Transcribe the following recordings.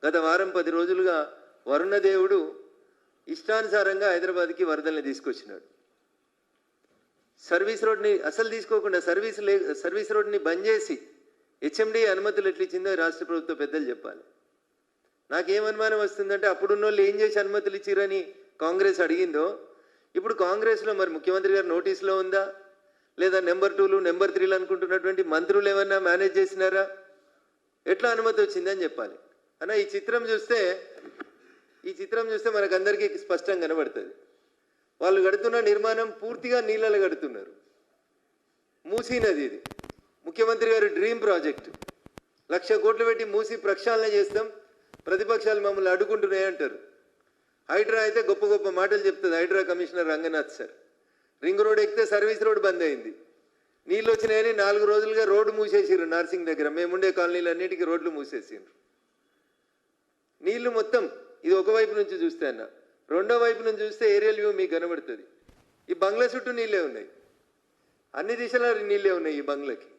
గత వారం 10 రోజులుగా వరుణదేవుడు ఇష్టానుసారంగా హైదరాబాద్కి వరదల్ని తీసుకొచ్చినాడు. సర్వీస్ రోడ్ని అసలు తీసుకోకుండా సర్వీస్ రోడ్ని బంద్ చేసి హెచ్ఎండి అనుమతులు ఎట్లా ఇచ్చిందో రాష్ట్ర ప్రభుత్వ పెద్దలు చెప్పాలి. నాకేం అనుమానం వస్తుందంటే అప్పుడున్న వాళ్ళు ఏం చేసి అనుమతులు ఇచ్చిరని కాంగ్రెస్ అడిగిందో ఇప్పుడు కాంగ్రెస్లో మరి ముఖ్యమంత్రి గారు నోటీసులో ఉందా లేదా నెంబర్ 2లు నెంబర్ 3లు అనుకుంటున్నటువంటి మంత్రులు ఏమన్నా మేనేజ్ చేసినారా, ఎట్లా అనుమతి వచ్చిందని చెప్పాలి. అన్న ఈ చిత్రం చూస్తే మనకందరికీ స్పష్టంగా కనబడుతుంది. వాళ్ళు కడుతున్న నిర్మాణం పూర్తిగా నీళ్ళలో కడుతున్నారు. మూసీ నది ఇది ముఖ్యమంత్రి గారి డ్రీమ్ ప్రాజెక్ట్. 1,00,000 కోట్లు పెట్టి మూసీ ప్రక్షాళన చేస్తాం, ప్రతిపక్షాలు మమ్మల్ని అడ్డుకుంటున్నాయి అంటారు. హైడ్రా అయితే గొప్ప గొప్ప మాటలు చెప్తుంది HYDRAA commissioner Ranganath sir. Ring road ఎక్కితే సర్వీస్ రోడ్ బంద్ అయింది, నీళ్ళు వచ్చినాయని 4 రోజులుగా రోడ్డు మూసేసిర్రు. నార్సింగ్ దగ్గర మేముండే కాలనీలు అన్నిటికీ రోడ్లు మూసేసిండ్రు. నీళ్లు మొత్తం ఇది ఒకవైపు నుంచి చూస్తే అన్న, రెండో వైపు నుంచి చూస్తే ఏరియల్ వ్యూ మీకు కనబడుతుంది. ఈ బంగ్లా చుట్టూ నీళ్ళే ఉన్నాయి, అన్ని దిశలో నీళ్ళే ఉన్నాయి. ఈ బంగ్లాకి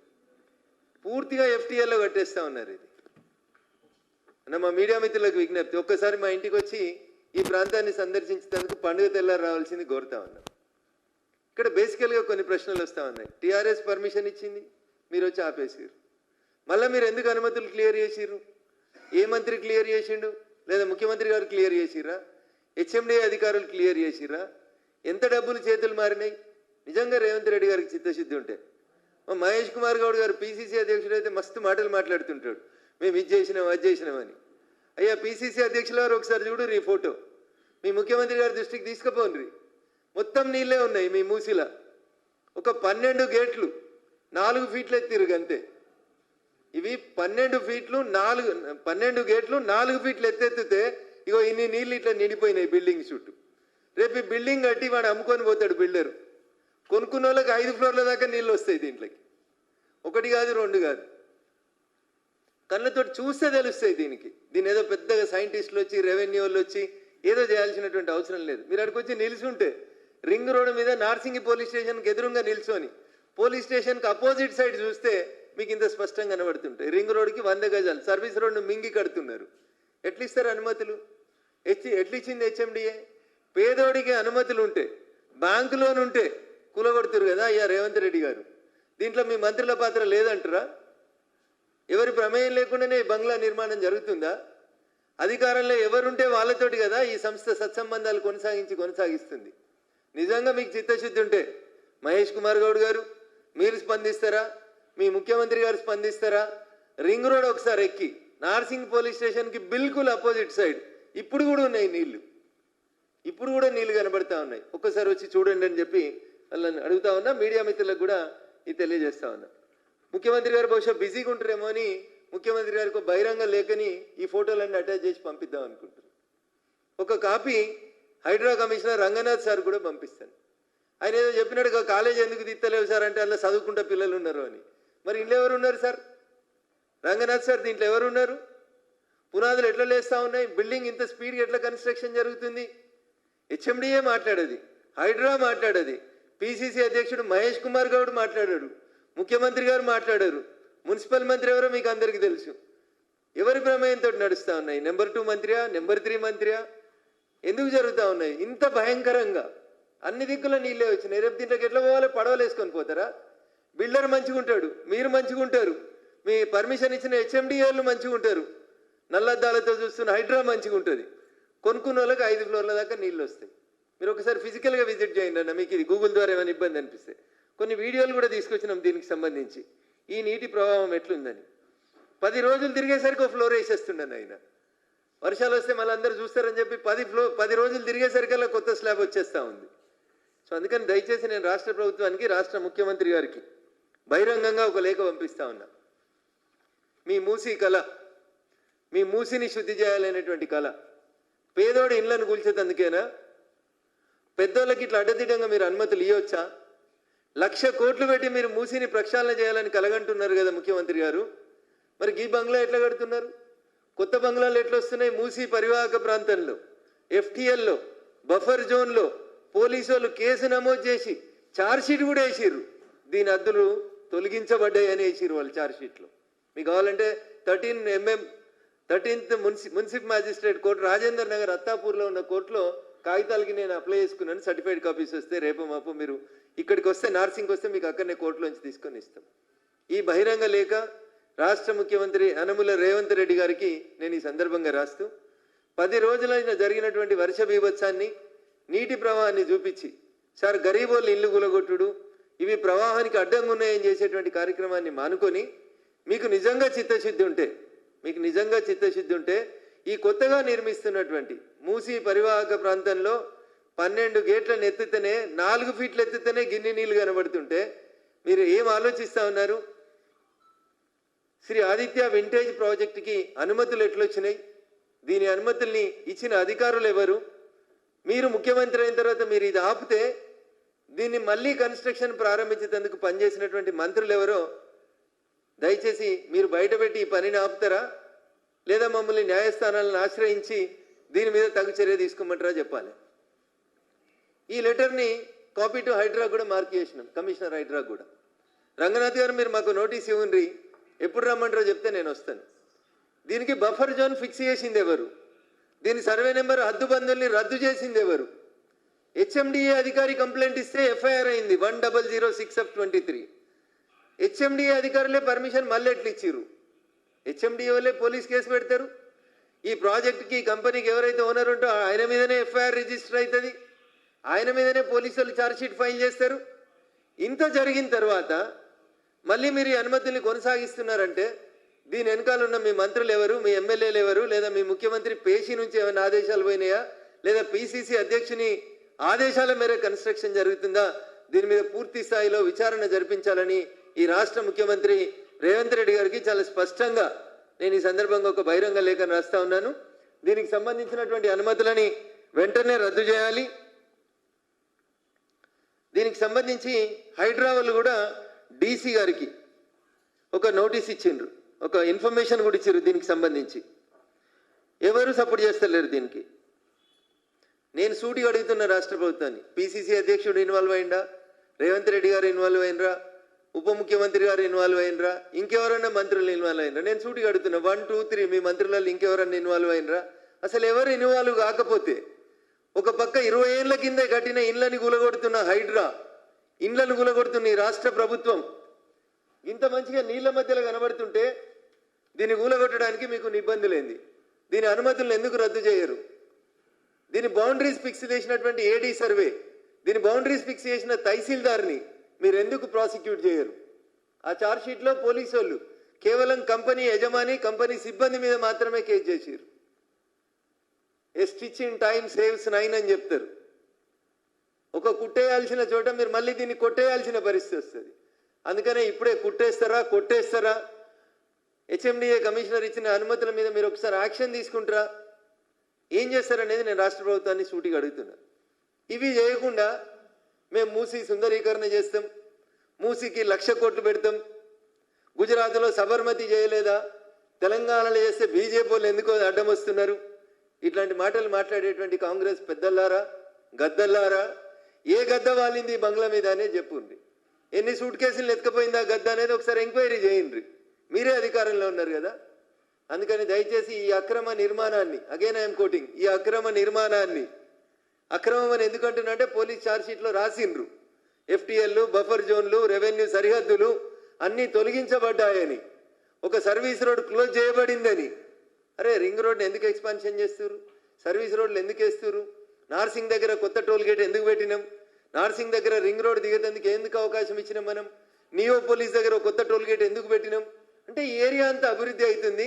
పూర్తిగా ఎఫ్టీఎల్లో కట్టేస్తా ఉన్నారు. ఇది అన్న మా మీడియా మిత్రులకు విజ్ఞప్తి, ఒక్కసారి మా ఇంటికి వచ్చి ఈ ప్రాంతాన్ని సందర్శించేందుకు పండుగ తెల్లారు రావాల్సింది కోరుతా ఉన్నాం. ఇక్కడ బేసికల్గా కొన్ని ప్రశ్నలు వస్తూ ఉన్నాయి. టీఆర్ఎస్ పర్మిషన్ ఇచ్చింది, మీరు వచ్చి ఆపేసారు. మళ్ళీ మీరు ఎందుకు అనుమతులు క్లియర్ చేసిర్రు? ఏ మంత్రి క్లియర్ చేసిండు? లేదా ముఖ్యమంత్రి గారు క్లియర్ చేసిర్రా? హెచ్ఎండి అధికారులు క్లియర్ చేసిర్రా? ఎంత డబ్బులు చేతులు మారినాయి? నిజంగా రేవంత్ రెడ్డి గారికి చిత్తశుద్ధి ఉంటే మా మహేష్ కుమార్ గౌడ్ గారు పిసిసి అధ్యక్షుడు అయితే మస్తు మాటలు మాట్లాడుతుంటాడు, మేము ఇది చేసినాం అది చేసినామని. అయ్యా పిసిసి అధ్యక్షుల వారు ఒకసారి చూడు ఈ ఫోటో, మీ ముఖ్యమంత్రి గారి దృష్టికి తీసుకుపోండి. మొత్తం నీళ్ళే ఉన్నాయి మీ మూసిలా. ఒక 12 గేట్లు 4 ఫీట్లు ఎత్తిరు అంతే. ఇవి 12 గేట్లు 4 ఫీట్లు ఎత్తెత్తితే ఇగో ఇన్ని నీళ్ళు ఇట్లా నిండిపోయినాయి బిల్డింగ్ చుట్టూ. రేపు ఈ బిల్డింగ్ కట్టి వాడు అమ్ముకొని పోతాడు బిల్డరు. కొనుక్కున్న వాళ్ళకి 5 ఫ్లోర్ల దాకా నీళ్ళు వస్తాయి దీంట్లోకి. 1 కాదు 2 కాదు, కళ్ళతో చూస్తే తెలుస్తాయి. దీని ఏదో పెద్దగా సైంటిస్టులు వచ్చి రెవెన్యూ వాళ్ళు వచ్చి ఏదో చేయాల్సినటువంటి అవసరం లేదు. మీరు అక్కడికి వచ్చి నిల్చుంటే రింగ్ రోడ్డు మీద నార్సింగి పోలీస్ స్టేషన్కి ఎదురుగా నిల్చొని పోలీస్ స్టేషన్కి అపోజిట్ సైడ్ చూస్తే మీకు ఇంత స్పష్టంగా కనబడుతుంటాయి. రింగ్ రోడ్డుకి 100 గజాలు సర్వీస్ రోడ్డు మింగి కడుతున్నారు. ఎట్లిస్తారు అనుమతులు? ఎట్లిచ్చింది హెచ్ఎండిఏ? పేదోడికి అనుమతులు ఉంటే బ్యాంకు లోన్ ఉంటే కూలగొడుతురు కదా అయ్యా రేవంత్ రెడ్డి గారు. దీంట్లో మీ మంత్రుల పాత్ర లేదంటారా? ఎవరి ప్రమేయం లేకుండానే బంగ్లా నిర్మాణం జరుగుతుందా? అధికారంలో ఎవరుంటే వాళ్ళతోటి కదా ఈ సంస్థ సత్సంబంధాలు కొనసాగిస్తుంది. నిజంగా మీకు చిత్తశుద్ధి ఉంటే మహేష్ కుమార్ గౌడ్ గారు మీరు స్పందిస్తారా? మీ ముఖ్యమంత్రి గారు స్పందిస్తారా? రింగ్ రోడ్ ఒకసారి ఎక్కి నార్సింగ్ పోలీస్ స్టేషన్కి బిల్కుల్ అపోజిట్ సైడ్ ఇప్పుడు కూడా ఉన్నాయి నీళ్లు, ఇప్పుడు కూడా నీళ్లు కనబడతా ఉన్నాయి. ఒక్కసారి వచ్చి చూడండి అని చెప్పి వాళ్ళని అడుగుతా ఉన్నా. మీడియా మిత్రులకు కూడా ఇది తెలియజేస్తా ఉన్నా. ముఖ్యమంత్రి గారు బహుశా బిజీగా ఉంటారేమో అని ముఖ్యమంత్రి గారికి బహిరంగ లేఖని ఈ ఫోటోలన్నీ అటాచ్ చేసి పంపిద్దాం అనుకుంటారు. ఒక copy HYDRAA commissioner Ranganath sir కూడా పంపిస్తాను. ఆయన ఏదో చెప్పినట్టుగా కాలేజ్ ఎందుకు తీస్తలేవు సార్ అంటే అలా చదువుకుంటా పిల్లలు ఉన్నారు అని. మరి ఇంట్లో ఎవరు ఉన్నారు సార్? రంగనాథ్ సార్ దీంట్లో ఎవరు ఉన్నారు? పునాదులు ఎట్లా లేస్తూ ఉన్నాయి? బిల్డింగ్ ఇంత స్పీడ్గా ఎట్లా కన్స్ట్రక్షన్ జరుగుతుంది? హెచ్ఎండిఏ మాట్లాడేది, హైడ్రా మాట్లాడేది, పిసిసి అధ్యక్షుడు మహేష్ కుమార్ గౌడ్ మాట్లాడాడు, ముఖ్యమంత్రి గారు మాట్లాడారు, మున్సిపల్ మంత్రి ఎవరో మీకు అందరికీ తెలుసు. ఎవరి ప్రమేయంతో నడుస్తూ ఉన్నాయి? నెంబర్ 2 మంత్రియా, నెంబర్ 3 మంత్రియా? ఎందుకు జరుగుతూ ఉన్నాయి ఇంత భయంకరంగా? అన్ని దిక్కుల నీళ్ళే వచ్చినాయి. రేపు దీంట్లోకి ఎట్లా పోవాలో పడవలు వేసుకొని పోతారా? బిల్డర్ మంచిగా ఉంటాడు, మీరు మంచిగా ఉంటారు, మీ పర్మిషన్ ఇచ్చిన హెచ్ఎండిఏలు మంచిగా ఉంటారు, నల్లద్దాలతో చూస్తున్న హైడ్రా మంచిగా ఉంటుంది. కొనుక్కున్న వాళ్ళకి 5 ఫ్లోర్ల దాకా నీళ్ళు వస్తాయి. మీరు ఒకసారి ఫిజికల్గా విజిట్ చేయండి అన్న, మీకు ఇది గూగుల్ ద్వారా ఏమైనా ఇబ్బంది అనిపిస్తే. కొన్ని వీడియోలు కూడా తీసుకొచ్చినాం దీనికి సంబంధించి, ఈ నీటి ప్రవాహం ఎట్లుందని. 10 రోజులు తిరిగేసరికి ఒక ఫ్లోర్ వేసేస్తుండను ఆయన. వర్షాలు వస్తే మళ్ళీ అందరూ చూస్తారని చెప్పి 10 రోజులు తిరిగేసరికల్లా కొత్త స్లాబ్ వచ్చేస్తూ ఉంది. సో అందుకని దయచేసి నేను రాష్ట్ర ప్రభుత్వానికి, రాష్ట్ర ముఖ్యమంత్రి గారికి బహిరంగంగా ఒక లేఖ పంపిస్తా ఉన్నా. మీ మూసీ కళ, మీ మూసిని శుద్ధి చేయాలనేటువంటి కళ పేదోడి ఇళ్లను కూల్చేందుకేనా? పెద్దోళ్ళకి ఇట్లా అడ్డదిడ్డంగా మీరు అనుమతులు ఇవ్వచ్చా? 1,00,000 కోట్లు పెట్టి మీరు మూసిని ప్రక్షాళన చేయాలని కలగంటున్నారు కదా ముఖ్యమంత్రి గారు. మరి ఈ బంగ్లా ఎట్లా కడుతున్నారు? కొత్త బంగ్లాలు ఎట్లా వస్తున్నాయి? మూసీ పరివాహక ప్రాంతంలో ఎఫ్టీఎల్లో బఫర్ జోన్లో పోలీసు వాళ్ళు కేసు నమోదు చేసి ఛార్జ్షీట్ కూడా వేసిర్రు. దీని అద్దులు తొలగించబడ్డాయి అని వేసిర్రు వాళ్ళు ఛార్జ్షీట్లో. మీకు కావాలంటే 13th municipal magistrate court Rajender Nagar అత్తాపూర్లో ఉన్న కోర్టులో కాగితాలకి నేను అప్లై చేసుకున్నాను. సర్టిఫైడ్ కాపీస్ వస్తే రేపు మాపు మీరు ఇక్కడికి వస్తే నార్సింగ్కి వస్తే మీకు అక్కడనే కోర్టులోంచి తీసుకొని ఇస్తాం. ఈ బహిరంగ లేఖ రాష్ట్ర ముఖ్యమంత్రి యనమల రేవంత్ రెడ్డి గారికి నేను ఈ సందర్భంగా రాస్తూ 10 రోజులైన జరిగినటువంటి వర్ష బీభత్సాన్ని నీటి ప్రవాహాన్ని చూపించి సార్ గరీబోళ్ళు ఇల్లు గులగొట్టుడు ఇవి ప్రవాహానికి అడ్డంగా ఉన్నాయని చేసేటువంటి కార్యక్రమాన్ని మానుకొని మీకు నిజంగా చిత్తశుద్ధి ఉంటే ఈ కొత్తగా నిర్మిస్తున్నటువంటి మూసీ పరివాహక ప్రాంతంలో 12 గేట్లను ఎత్తితేనే 4 ఫీట్లు ఎత్తితేనే గిన్నె నీళ్లు కనబడుతుంటే మీరు ఏం ఆలోచిస్తా ఉన్నారు? శ్రీ ఆదిత్య వింటేజ్ ప్రాజెక్టుకి అనుమతులు ఎట్లొచ్చినాయి? దీని అనుమతుల్ని ఇచ్చిన అధికారులు ఎవరు? మీరు ముఖ్యమంత్రి అయిన తర్వాత మీరు ఇది ఆపితే దీన్ని మళ్ళీ కన్స్ట్రక్షన్ ప్రారంభించేందుకు పనిచేసినటువంటి మంత్రులు ఎవరో దయచేసి మీరు బయటపెట్టి ఈ పనిని ఆపుతారా లేదా మమ్మల్ని న్యాయస్థానాలను ఆశ్రయించి దీని మీద తగు చర్య తీసుకోమంటారా చెప్పాలి. ఈ లెటర్ని కాపీ టు హైడ్రా కూడా మార్క్ చేసినాం, కమిషనర్ హైడ్రా కూడా. రంగనాథ్ గారు మీరు మాకు నోటీస్ ఇవ్వండి, ఎప్పుడు రమ్మంటారో చెప్తే నేను వస్తాను. దీనికి బఫర్ జోన్ ఫిక్స్ చేసింది ఎవరు? దీని సర్వే నెంబర్ హద్దుబందుల్ని రద్దు చేసింది ఎవరు? హెచ్ఎండిఏ అధికారి కంప్లైంట్ ఇస్తే ఎఫ్ఐఆర్ అయింది 1006/23. హెచ్ఎండిఏ అధికారులే పర్మిషన్ మళ్ళీ ఎట్లు ఇచ్చిర్రు? హెచ్ఎండిఏ వాళ్ళే పోలీస్ కేసు పెడతారు. ఈ ప్రాజెక్ట్కి కంపెనీకి ఎవరైతే ఓనర్ ఉంటో ఆయన మీదనే ఎఫ్ఐఆర్ రిజిస్టర్ అవుతుంది, ఆయన మీదనే పోలీసులు ఛార్జ్షీట్ ఫైల్ చేస్తారు. ఇంత జరిగిన తర్వాత మళ్ళీ మీరు ఈ అనుమతుల్ని కొనసాగిస్తున్నారంటే దీని వెనకాల ఉన్న మీ మంత్రులు ఎవరు, మీ ఎమ్మెల్యేలు ఎవరు, లేదా మీ ముఖ్యమంత్రి పేషీ నుంచి ఏమైనా ఆదేశాలు పోయినాయా, లేదా పిసిసి అధ్యక్షుని ఆదేశాల మేరకు కన్స్ట్రక్షన్ జరుగుతుందా? దీని మీద పూర్తి స్థాయిలో విచారణ జరిపించాలని ఈ రాష్ట్ర ముఖ్యమంత్రి రేవంత్ రెడ్డి గారికి చాలా స్పష్టంగా నేను ఈ సందర్భంగా ఒక బహిరంగ లేఖను రాస్తా ఉన్నాను. దీనికి సంబంధించినటువంటి అనుమతులని వెంటనే రద్దు చేయాలి. దీనికి సంబంధించి హైడ్రా వాళ్ళు కూడా డీసీ గారికి ఒక నోటీస్ ఇచ్చిండ్రు, ఒక ఇన్ఫర్మేషన్ కూడా ఇచ్చారు. దీనికి సంబంధించి ఎవరు సపోర్ట్ చేస్తలేరు. దీనికి నేను సూటిగా అడుగుతున్న రాష్ట్ర ప్రభుత్వాన్ని, పిసిసి అధ్యక్షుడు ఇన్వాల్వ్ అయిందా, రేవంత్ రెడ్డి గారు ఇన్వాల్వ్ అయినరా, ఉప ముఖ్యమంత్రి గారు ఇన్వాల్వ్ అయినరా, ఇంకెవరన్నా మంత్రులు ఇన్వాల్వ్ అయినరా? నేను సూటిగా అడుగుతున్నా, 1, 2, 3 మీ మంత్రులలో ఇంకెవరన్నా ఇన్వాల్వ్ అయినరా? అసలు ఎవరు ఇన్వాల్వ్ కాకపోతే ఒక పక్క 20 ఏళ్ల కింద కట్టిన ఇండ్లని కూలగొడుతున్న హైడ్రా, ఇండ్లను కూలగొడుతున్న ఈ రాష్ట్ర ప్రభుత్వం ఇంత మంచిగా నీళ్ల మధ్యలో కనబడుతుంటే దీన్ని కూలగొట్టడానికి మీకు ఇబ్బందులేంది? దీని అనుమతులను ఎందుకు రద్దు చేయరు? దీని బౌండరీస్ ఫిక్స్ చేసినటువంటి ఏడీ సర్వే, దీని బౌండరీస్ ఫిక్స్ చేసిన తహసీల్దార్ని మీరు ఎందుకు ప్రాసిక్యూట్ చేయరు? ఆ ఛార్జ్షీట్లో పోలీసు వాళ్ళు కేవలం కంపెనీ యజమాని, కంపెనీ సిబ్బంది మీద మాత్రమే కేసు చేశారు. ఏ స్టిచ్ ఇన్ టైం సేవ్స్ 9 అని చెప్తారు. ఒక కుట్టేయాల్సిన చోట మీరు మళ్ళీ దీన్ని కొట్టేయాల్సిన పరిస్థితి వస్తుంది. అందుకనే ఇప్పుడే కొట్టేస్తారా? హెచ్ఎండిఏ కమిషనర్ ఇచ్చిన అనుమతుల మీద మీరు ఒకసారి యాక్షన్ తీసుకుంటారా? ఏం చేస్తారనేది నేను రాష్ట్ర ప్రభుత్వాన్ని సూటిగా అడుగుతున్నా. ఇవి చేయకుండా మేము మూసీ సుందరీకరణ చేస్తాం, మూసీకి 1,00,000 కోట్లు పెడతాం, గుజరాత్లో సబర్మతి చేయలేదా, తెలంగాణలో చేస్తే బీజేపీ వాళ్ళు ఎందుకో అడ్డం వస్తున్నారు, ఇట్లాంటి మాటలు మాట్లాడేటువంటి కాంగ్రెస్ పెద్దల్లారా, గద్దల్లారా, ఏ గద్ద వాలింది బంగ్లా మీద అనేది చెప్పుండ్రి. ఎన్ని సూట్ కేసులు ఎత్తుకపోయిందా గద్ద అనేది ఒకసారి ఎంక్వైరీ చేయండి. మీరే అధికారంలో ఉన్నారు కదా. అందుకని దయచేసి ఈ అక్రమ నిర్మాణాన్ని, అగైన్ ఐఎమ్ కోటింగ్, ఈ అక్రమ నిర్మాణాన్ని, అక్రమం అని ఎందుకంటున్నా పోలీస్ ఛార్జ్షీట్లో రాసిండ్రు, ఎఫ్టీఎల్లు, బఫర్ జోన్లు, రెవెన్యూ సరిహద్దులు అన్నీ తొలగించబడ్డాయని, ఒక సర్వీస్ రోడ్ క్లోజ్ చేయబడిందని. అరే రింగ్ రోడ్ని ఎందుకు ఎక్స్పాన్షన్ చేస్తారు? సర్వీస్ రోడ్లు ఎందుకు వేస్తారు? నార్సింగ్ దగ్గర కొత్త టోల్ గేట్ ఎందుకు పెట్టినాం? నార్సింగ్ దగ్గర రింగ్ రోడ్ దిగేందుకు ఎందుకు అవకాశం ఇచ్చినాం? మనం నియో పోలీస్ దగ్గర కొత్త టోల్ గేట్ ఎందుకు పెట్టినాం? అంటే ఈ ఏరియా అంతా అభివృద్ధి అవుతుంది,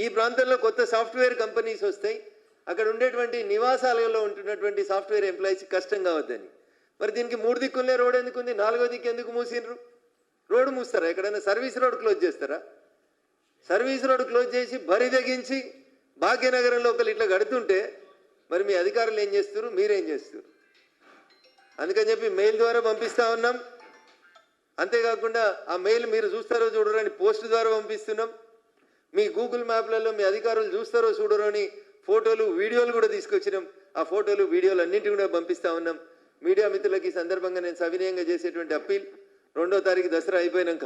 ఈ ప్రాంతంలో కొత్త సాఫ్ట్వేర్ కంపెనీస్ వస్తాయి, అక్కడ ఉండేటువంటి నివాసాలలో ఉంటున్నటువంటి సాఫ్ట్వేర్ ఎంప్లాయీస్ కష్టం కావద్దని. మరి దీనికి 3 దిక్కులనే రోడ్ ఎందుకు ఉంది? 4వ దిక్కు ఎందుకు మూసినరు? రోడ్డు మూస్తారా? ఎక్కడైనా సర్వీస్ రోడ్ క్లోజ్ చేస్తారా? సర్వీస్ రోడ్ క్లోజ్ చేసి బరి తెగించి భాగ్యనగరం లోపల ఇట్లా కడుతుంటే మరి మీ అధికారులు ఏం చేస్తారు, మీరేం చేస్తారు? అందుకని చెప్పి మెయిల్ ద్వారా పంపిస్తా ఉన్నాం. అంతేకాకుండా ఆ మెయిల్ మీరు చూస్తారో చూడరో అని పోస్ట్ ద్వారా పంపిస్తున్నాం. మీ గూగుల్ మ్యాప్లలో మీ అధికారులు చూస్తారో చూడరో అని ఫోటోలు, వీడియోలు కూడా తీసుకొచ్చినాం. ఆ ఫోటోలు, వీడియోలు అన్నింటి కూడా పంపిస్తా ఉన్నాం. మీడియా మిత్రులకి ఈ సందర్భంగా నేను సవినయంగా చేసేటువంటి అప్పీల్, 2వ తారీఖు దసరా అయిపోయినాక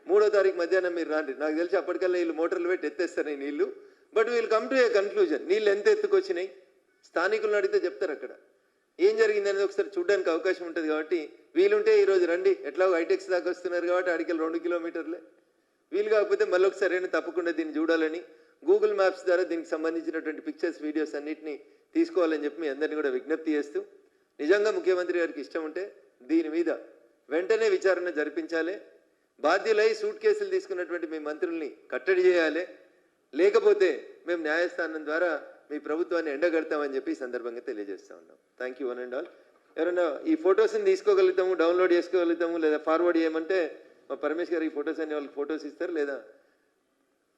3వ తారీఖు మధ్యాహ్నం మీరు రాండి. నాకు తెలిసి అప్పటికల్లా వీళ్ళు మోటార్లు పెట్టి ఎత్తేస్తారు ఈ నీళ్లు. But we'll come to A conclusion. నీళ్ళు ఎంత ఎత్తుకొచ్చినాయి స్థానికులను అడిగితే చెప్తారు అక్కడ ఏం జరిగింది అనేది ఒకసారి చూడడానికి అవకాశం ఉంటుంది. కాబట్టి వీలుంటే ఈరోజు రండి, ఎట్లాగో హైటెక్స్ దాకా వస్తున్నారు కాబట్టి అడికి 2 కిలోమీటర్లే. వీలు కాకపోతే మళ్ళీ ఒకసారి తప్పకుండా దీన్ని చూడాలని గూగుల్ మ్యాప్స్ ద్వారా దీనికి సంబంధించినటువంటి పిక్చర్స్ వీడియోస్ అన్నింటినీ తీసుకోవాలని చెప్పి మీ అందరినీ కూడా విజ్ఞప్తి చేస్తూ, నిజంగా ముఖ్యమంత్రి గారికి ఇష్టం ఉంటే దీని మీద వెంటనే విచారణ జరిపించాలి. బాధ్యులై సూట్ కేసులు తీసుకున్నటువంటి మీ మంత్రుల్ని కట్టడి చేయాలి. లేకపోతే మేము న్యాయస్థానం ద్వారా మీ ప్రభుత్వాన్ని ఎండగడతామని చెప్పి ఈ సందర్భంగా తెలియజేస్తా ఉన్నాం. Thank you one and all. ఎవరైనా ఈ ఫొటోస్ని తీసుకోగలుగుతాము, డౌన్లోడ్ చేసుకోగలుగుతాము, లేదా ఫార్వర్డ్ చేయమంటే మా పరమేశ్వర్ గారు ఈ ఫొటోస్ అన్ని వాళ్ళకి ఫొటోస్ ఇస్తారు, లేదా